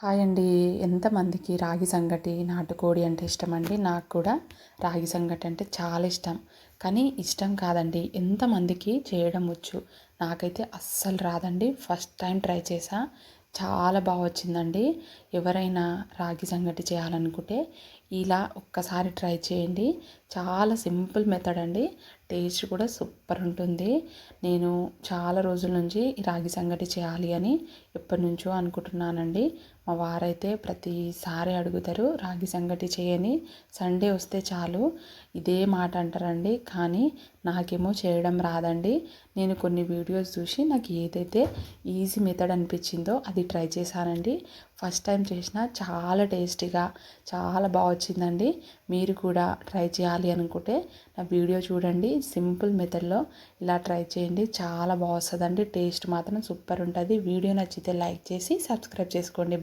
Hi అండి. ఎంతమందికి రాగి సంగటి, నాటుకోడి అంటే ఇష్టమండి. నాకు కూడా రాగి సంగటి అంటే చాలా ఇష్టం. కానీ ఇష్టం కాదండి, ఎంతమందికి చేయడం వచ్చు. నాకైతే అస్సలు రాదండి. ఫస్ట్ టైం ట్రై చేశా, చాలా బాగా వచ్చిందండి. ఎవరైనా రాగి సంగటి చేయాలనుకుంటే ఇలా ఒక్కసారి ట్రై చేయండి. చాలా సింపుల్ మెథడ్ అండి. టేస్ట్ కూడా సూపర్ ఉంటుంది. నేను చాలా రోజుల నుంచి ఈ రాగి సంగటి చేయాలి అని ఎప్పటి నుంచో అనుకుంటున్నానండి. మా వారైతే ప్రతిసారి అడుగుతారు, రాగి సంగటి చేయని, సండే వస్తే చాలు ఇదే మాట అంటారండి. కానీ నాకేమో చేయడం రాదండి. నేను కొన్ని వీడియోస్ చూసి నాకు ఏదైతే ఈజీ మెథడ్ అనిపించిందో అది ట్రై చేశానండి. ఫస్ట్ టైం చేసిన చాలా టేస్టీగా చాలా బాగా వచ్చిందండి. మీరు కూడా ట్రై చేయాలి అనుకుంటే నా వీడియో చూడండి. సింపుల్ మెథడ్లో ఇలా ట్రై చేయండి, చాలా బాగా వస్తుందండి. టేస్ట్ మాత్రం సూపర్ ఉంటుంది. వీడియో నచ్చితే లైక్ చేసి సబ్స్క్రైబ్ చేసుకోండి.